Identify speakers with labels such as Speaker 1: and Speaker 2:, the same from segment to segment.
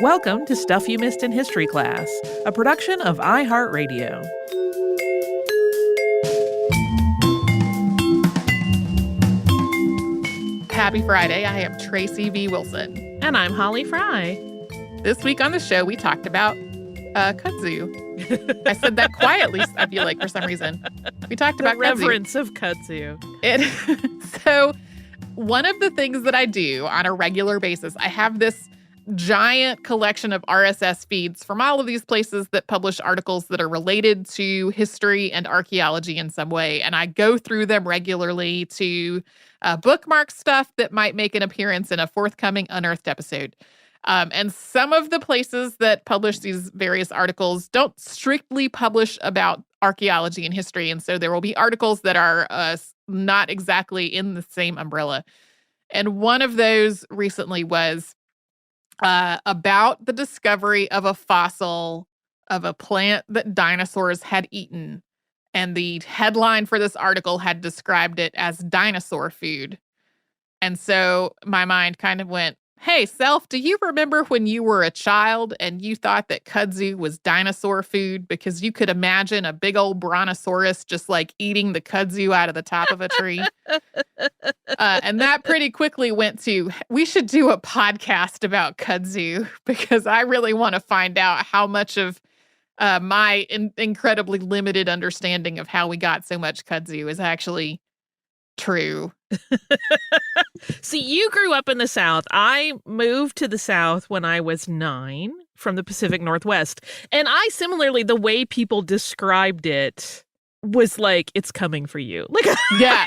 Speaker 1: Welcome to Stuff You Missed in History Class, a production of iHeartRadio.
Speaker 2: Happy Friday. I am Tracy V. Wilson.
Speaker 1: And I'm Holly Fry.
Speaker 2: This week on the show, we talked about kudzu. I said that quietly, I feel like, for some reason. We talked about
Speaker 1: reverence of kudzu.
Speaker 2: So one of the things that I do on a regular basis, I have this giant collection of RSS feeds from all of these places that publish articles that are related to history and archaeology in some way. And I go through them regularly to bookmark stuff that might make an appearance in a forthcoming Unearthed episode. And some of the places that publish these various articles don't strictly publish about archaeology and history. And so there will be articles that are not exactly in the same umbrella. And one of those recently was about the discovery of a fossil of a plant that dinosaurs had eaten. And the headline for this article had described it as dinosaur food. And so my mind kind of went, hey, self, do you remember when you were a child and you thought that kudzu was dinosaur food because you could imagine a big old brontosaurus just like eating the kudzu out of the top of a tree? And that pretty quickly went to, we should do a podcast about kudzu because I really want to find out how much of my incredibly limited understanding of how we got so much kudzu is actually true.
Speaker 1: See, you grew up in the South. I moved to the South when I was 9 from the Pacific Northwest. And I similarly, the way people described it was like, it's coming for you. Like,
Speaker 2: yeah.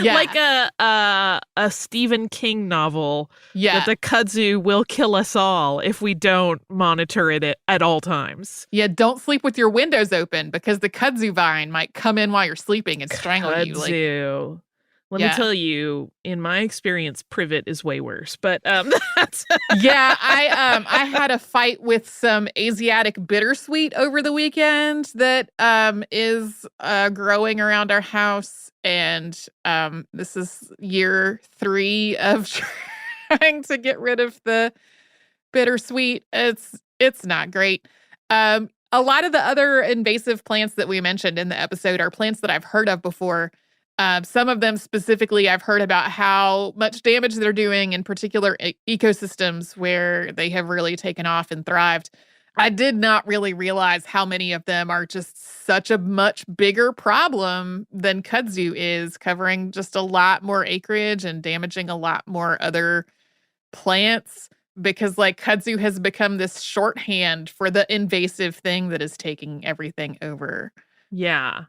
Speaker 1: Like a Stephen King novel.
Speaker 2: Yeah.
Speaker 1: That the kudzu will kill us all if we don't monitor it at all times.
Speaker 2: Yeah, don't sleep with your windows open because the kudzu vine might come in while you're sleeping and strangle you.
Speaker 1: Kudzu. Let me tell you, in my experience, privet is way worse. But that's
Speaker 2: yeah, I had a fight with some Asiatic bittersweet over the weekend that is growing around our house, and this is year 3 of trying to get rid of the bittersweet. It's not great. A lot of the other invasive plants that we mentioned in the episode are plants that I've heard of before. Some of them specifically, I've heard about how much damage they're doing in particular ecosystems where they have really taken off and thrived. I did not really realize how many of them are just such a much bigger problem than kudzu is, covering just a lot more acreage and damaging a lot more other plants, because like kudzu has become this shorthand for the invasive thing that is taking everything over.
Speaker 1: Yeah.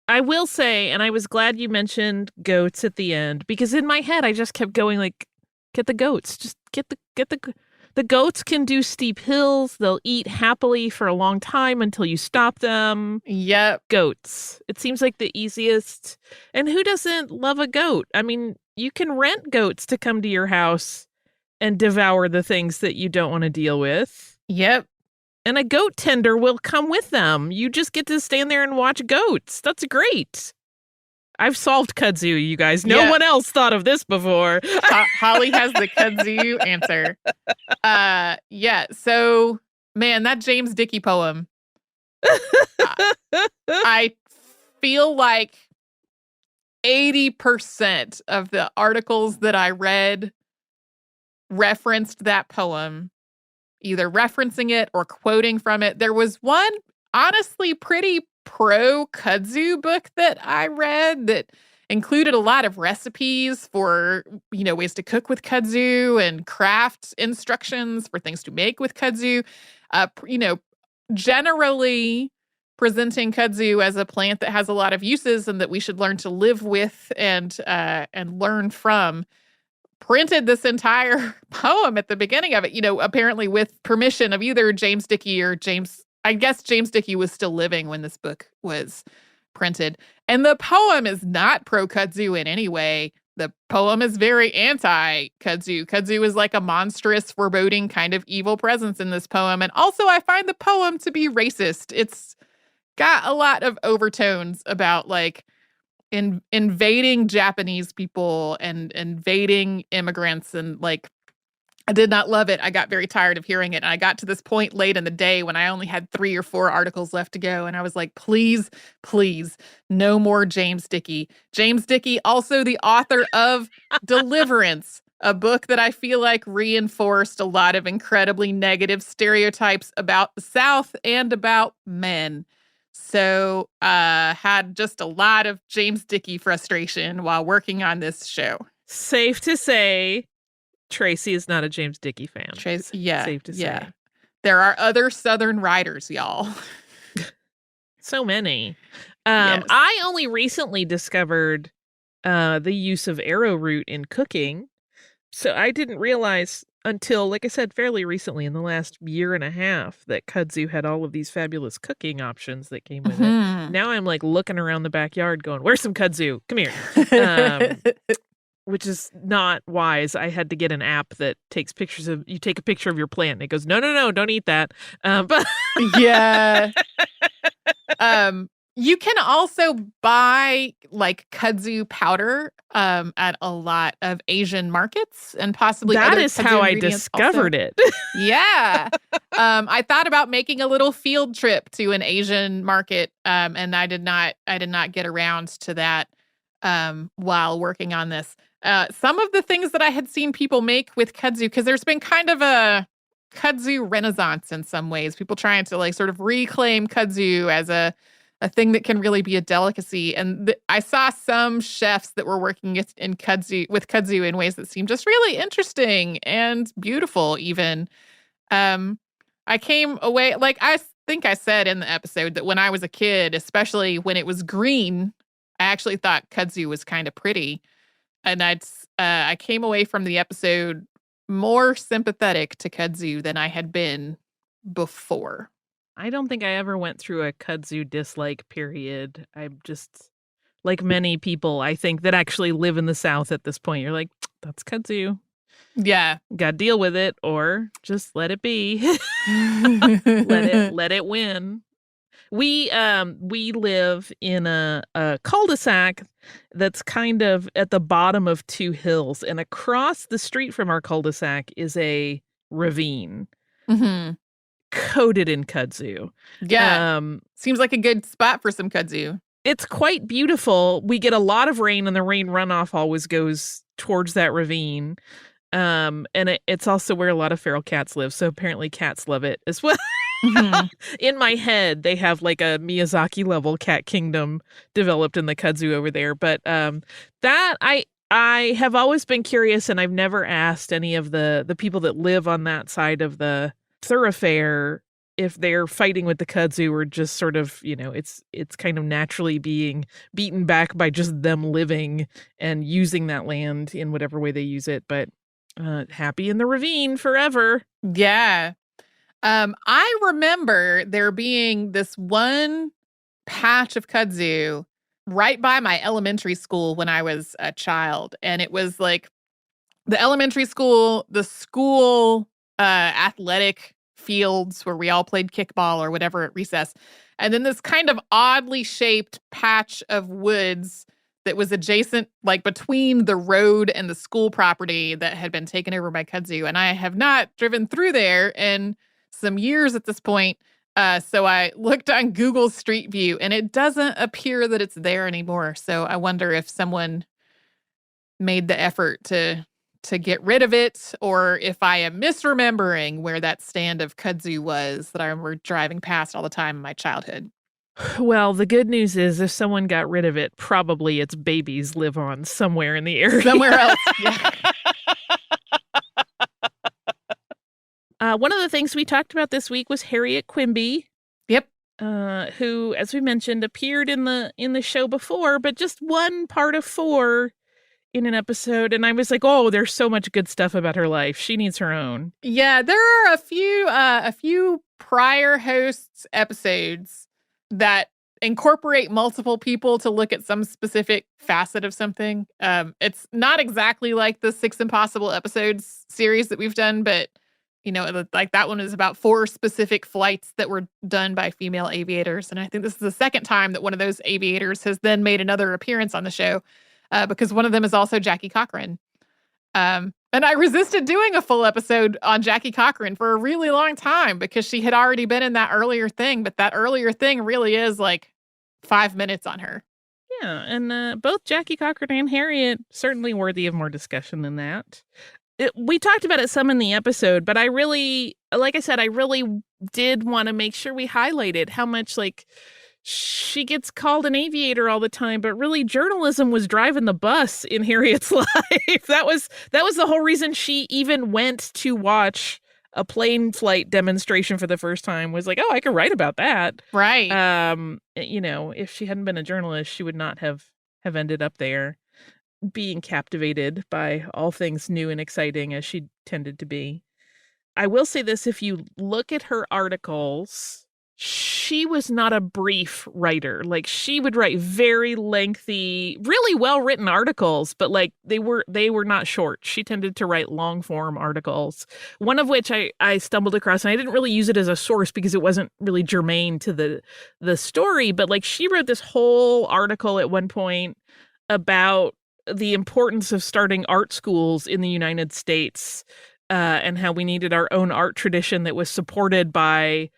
Speaker 1: I will say, and I was glad you mentioned goats at the end, because in my head I just kept going like, get the goats. Just get the goats can do steep hills. They'll eat happily for a long time until you stop them.
Speaker 2: Yep.
Speaker 1: Goats. It seems like the easiest. And who doesn't love a goat? I mean, you can rent goats to come to your house and devour the things that you don't want to deal with.
Speaker 2: Yep.
Speaker 1: And a goat tender will come with them. You just get to stand there and watch goats. That's great. I've solved kudzu, you guys. No one else thought of this before.
Speaker 2: Holly has the kudzu answer. Yeah. So, man, that James Dickey poem. I feel like 80% of the articles that I read referenced that poem, either referencing it or quoting from it. There was one, honestly, pretty pro-kudzu book that I read that included a lot of recipes for, ways to cook with kudzu and craft instructions for things to make with kudzu. Generally presenting kudzu as a plant that has a lot of uses and that we should learn to live with and learn from. Printed this entire poem at the beginning of it, apparently with permission of either James Dickey or I guess James Dickey was still living when this book was printed. And the poem is not pro-kudzu in any way. The poem is very anti-kudzu. Kudzu is like a monstrous, foreboding kind of evil presence in this poem. And also I find the poem to be racist. It's got a lot of overtones about like invading Japanese people and invading immigrants and like I did not love it. I got very tired of hearing it. And I got to this point late in the day when I only had 3 or 4 articles left to go. And I was like, please, please, no more James Dickey. James Dickey, also the author of Deliverance, a book that I feel like reinforced a lot of incredibly negative stereotypes about the South and about men. So had just a lot of James Dickey frustration while working on this show.
Speaker 1: Safe to say, Tracy is not a James Dickey fan. Safe to say.
Speaker 2: There are other Southern writers, y'all.
Speaker 1: So many.
Speaker 2: Yes.
Speaker 1: I only recently discovered the use of arrowroot in cooking. So I didn't realize until, like I said, fairly recently, in the last year and a half, that kudzu had all of these fabulous cooking options that came with it. Now I'm like looking around the backyard going, where's some kudzu? Come here. Which is not wise. I had to get an app that takes pictures of, you take a picture of your plant and it goes, no, don't eat that. But
Speaker 2: yeah. You can also buy like kudzu powder at a lot of Asian markets and possibly
Speaker 1: that
Speaker 2: other
Speaker 1: is
Speaker 2: kudzu
Speaker 1: how I
Speaker 2: ingredients
Speaker 1: discovered
Speaker 2: also.
Speaker 1: it.
Speaker 2: Yeah. I thought about making a little field trip to an Asian market, and I did not get around to that while working on this. Some of the things that I had seen people make with kudzu, because there's been kind of a kudzu renaissance in some ways. People trying to like sort of reclaim kudzu as a thing that can really be a delicacy. And I saw some chefs that were working with kudzu in ways that seemed just really interesting and beautiful even. I came away, like I think I said in the episode that when I was a kid, especially when it was green, I actually thought kudzu was kind of pretty. And I came away from the episode more sympathetic to kudzu than I had been before.
Speaker 1: I don't think I ever went through a kudzu dislike period. I'm just, like many people, I think, that actually live in the South at this point. You're like, that's kudzu.
Speaker 2: Yeah.
Speaker 1: Got to deal with it, or just let it be. let it win. We live in a cul-de-sac that's kind of at the bottom of 2 hills, and across the street from our cul-de-sac is a ravine coated in kudzu.
Speaker 2: Yeah. Seems like a good spot for some kudzu.
Speaker 1: It's quite beautiful. We get a lot of rain, and the rain runoff always goes towards that ravine. And it's also where a lot of feral cats live, so apparently cats love it as well. In my head, they have like a Miyazaki level cat kingdom developed in the kudzu over there. But that I have always been curious, and I've never asked any of the people that live on that side of the thoroughfare if they're fighting with the kudzu or just sort of, it's kind of naturally being beaten back by just them living and using that land in whatever way they use it. But happy in the ravine forever.
Speaker 2: Yeah. I remember there being this one patch of kudzu right by my elementary school when I was a child. And it was like the elementary school, the school athletic fields where we all played kickball or whatever at recess. And then this kind of oddly shaped patch of woods that was adjacent, like between the road and the school property that had been taken over by kudzu. And I have not driven through there in some years at this point. So I looked on Google Street View and it doesn't appear that it's there anymore. So I wonder if someone made the effort to get rid of it, or if I am misremembering where that stand of kudzu was that I remember driving past all the time in my childhood.
Speaker 1: Well, the good news is if someone got rid of it, probably its babies live on somewhere in the area.
Speaker 2: Somewhere else. Yeah.
Speaker 1: One of the things we talked about this week was Harriet Quimby.
Speaker 2: Yep.
Speaker 1: Who, as we mentioned, appeared in the show before, but just one part of 4 in an episode. And I was like, oh, there's so much good stuff about her life. She needs her own.
Speaker 2: Yeah, there are a few prior hosts episodes that incorporate multiple people to look at some specific facet of something. It's not exactly like the 6 Impossible episodes series that we've done, but like that one is about 4 specific flights that were done by female aviators. And I think this is the second time that one of those aviators has then made another appearance on the show, because one of them is also Jackie Cochran. And I resisted doing a full episode on Jackie Cochran for a really long time because she had already been in that earlier thing. But that earlier thing really is like 5 minutes on her.
Speaker 1: Yeah, and both Jackie Cochran and Harriet certainly worthy of more discussion than that. We talked about it some in the episode, but I really, like I said, I really did want to make sure we highlighted how much like she gets called an aviator all the time, but really journalism was driving the bus in Harriet's life. That was the whole reason she even went to watch a plane flight demonstration for the first time, was like, oh, I could write about that.
Speaker 2: Right.
Speaker 1: If she hadn't been a journalist, she would not have ended up there being captivated by all things new and exciting as she tended to be. I will say this, if you look at her articles, she was not a brief writer. Like, she would write very lengthy, really well-written articles, but like they were not short. She tended to write long-form articles, one of which I stumbled across, and I didn't really use it as a source because it wasn't really germane to the story, but like she wrote this whole article at one point about the importance of starting art schools in the United States, and how we needed our own art tradition that was supported by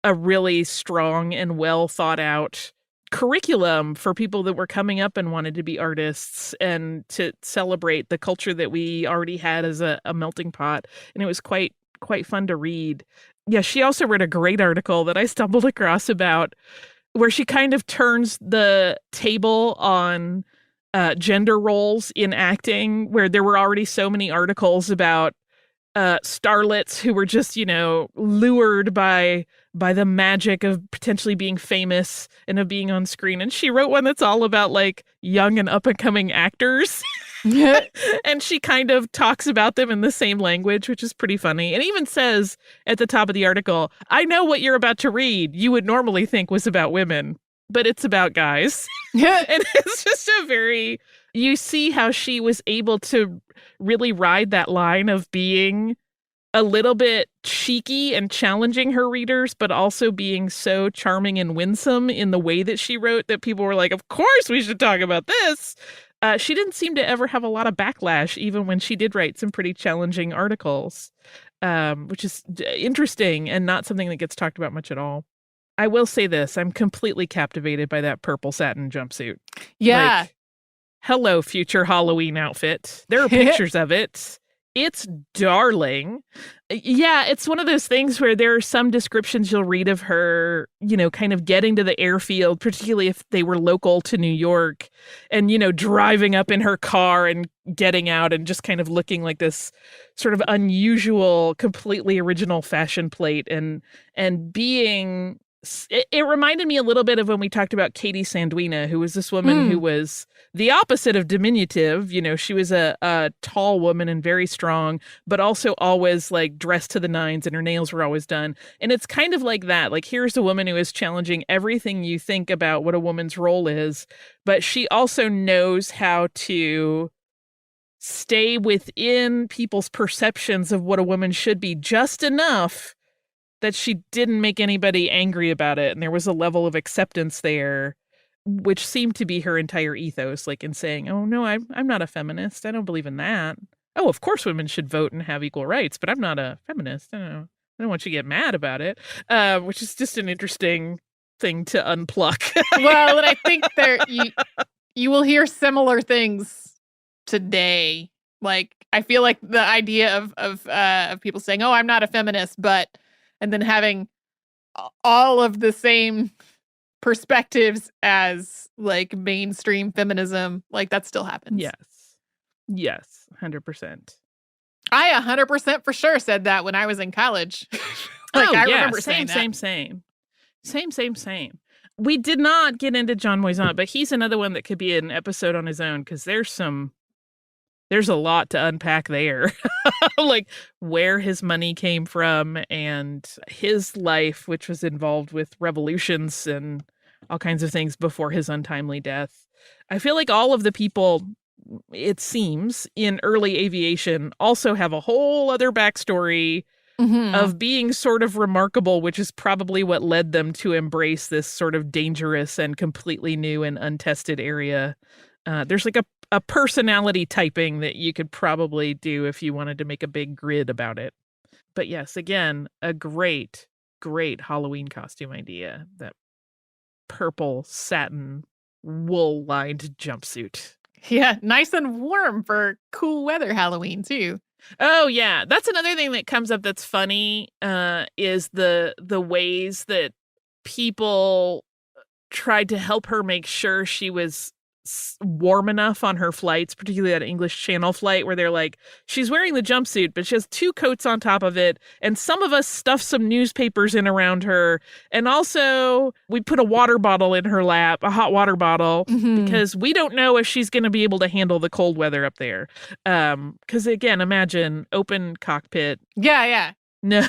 Speaker 1: a really strong and well thought out curriculum for people that were coming up and wanted to be artists, and to celebrate the culture that we already had as a melting pot. And it was quite fun to read. Yeah, she also wrote a great article that I stumbled across about where she kind of turns the table on gender roles in acting, where there were already so many articles about starlets who were just, lured by the magic of potentially being famous and of being on screen. And she wrote one that's all about like young and up and coming actors. And she kind of talks about them in the same language, which is pretty funny. And even says at the top of the article, I know what you're about to read you would normally think was about women, but it's about guys. And it's just you see how she was able to really ride that line of being a little bit cheeky and challenging her readers, but also being so charming and winsome in the way that she wrote that people were like, of course we should talk about this. She didn't seem to ever have a lot of backlash, even when she did write some pretty challenging articles, which is interesting and not something that gets talked about much at all. I will say this, I'm completely captivated by that purple satin jumpsuit.
Speaker 2: Yeah.
Speaker 1: Like, hello, future Halloween outfit. There are pictures of it. It's darling. Yeah, it's one of those things where there are some descriptions you'll read of her, kind of getting to the airfield, particularly if they were local to New York, and, driving up in her car and getting out and just kind of looking like this sort of unusual, completely original fashion plate, and being... It reminded me a little bit of when we talked about Katie Sanduina, who was this woman who was the opposite of diminutive. She was a tall woman and very strong, but also always like dressed to the nines, and her nails were always done. And it's kind of like that. Like, here's a woman who is challenging everything you think about what a woman's role is, but she also knows how to stay within people's perceptions of what a woman should be just enough that she didn't make anybody angry about it. And there was a level of acceptance there, which seemed to be her entire ethos, like in saying, oh, no, I'm not a feminist. I don't believe in that. Oh, of course women should vote and have equal rights, but I'm not a feminist. I don't want you to get mad about it, which is just an interesting thing to unpluck.
Speaker 2: Well, and I think you will hear similar things today. Like, I feel like the idea of people saying, oh, I'm not a feminist, but... and then having all of the same perspectives as like mainstream feminism, like that still happens.
Speaker 1: Yes, 100%.
Speaker 2: I 100% for sure said that when I was in college. I remember saying that.
Speaker 1: Same. We did not get into John Moisant, but he's another one that could be an episode on his own, because there's a lot to unpack there. Like where his money came from and his life, which was involved with revolutions and all kinds of things before his untimely death. I feel like all of the people, it seems, in early aviation also have a whole other backstory of being sort of remarkable, which is probably what led them to embrace this sort of dangerous and completely new and untested area There's like a personality typing that you could probably do if you wanted to make a big grid about it. But yes, again, a great Halloween costume idea. That purple satin wool-lined jumpsuit.
Speaker 2: Yeah, nice and warm for cool weather Halloween, too.
Speaker 1: Oh, yeah. That's another thing that comes up that's funny, is the ways that people tried to help her make sure she was warm enough on her flights, particularly that English Channel flight where they're like, she's wearing the jumpsuit, but she has 2 coats on top of it. And some of us stuffed some newspapers in around her. And also we put a water bottle in her lap, a hot water bottle, because we don't know if she's going to be able to handle the cold weather up there. Because again, imagine open cockpit.
Speaker 2: Yeah.
Speaker 1: No,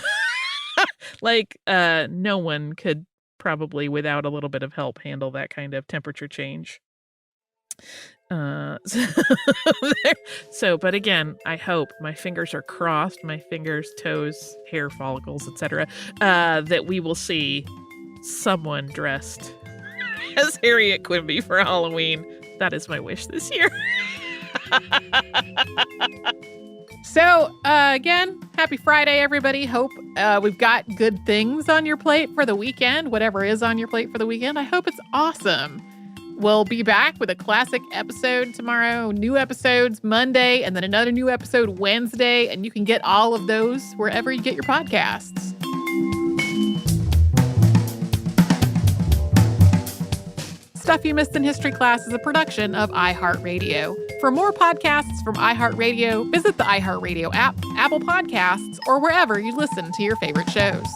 Speaker 1: like no one could probably without a little bit of help handle that kind of temperature change. But again, I hope, my fingers are crossed, my fingers, toes, hair follicles, etc., that we will see someone dressed as Harriet Quimby for Halloween. That is my wish this year.
Speaker 2: So, again, happy Friday, everybody. Hope we've got good things on your plate for the weekend, whatever is on your plate for the weekend. I hope it's awesome. We'll be back with a classic episode tomorrow, new episodes Monday, and then another new episode Wednesday. And you can get all of those wherever you get your podcasts. Stuff You Missed in History Class is a production of iHeartRadio. For more podcasts from iHeartRadio, visit the iHeartRadio app, Apple Podcasts, or wherever you listen to your favorite shows.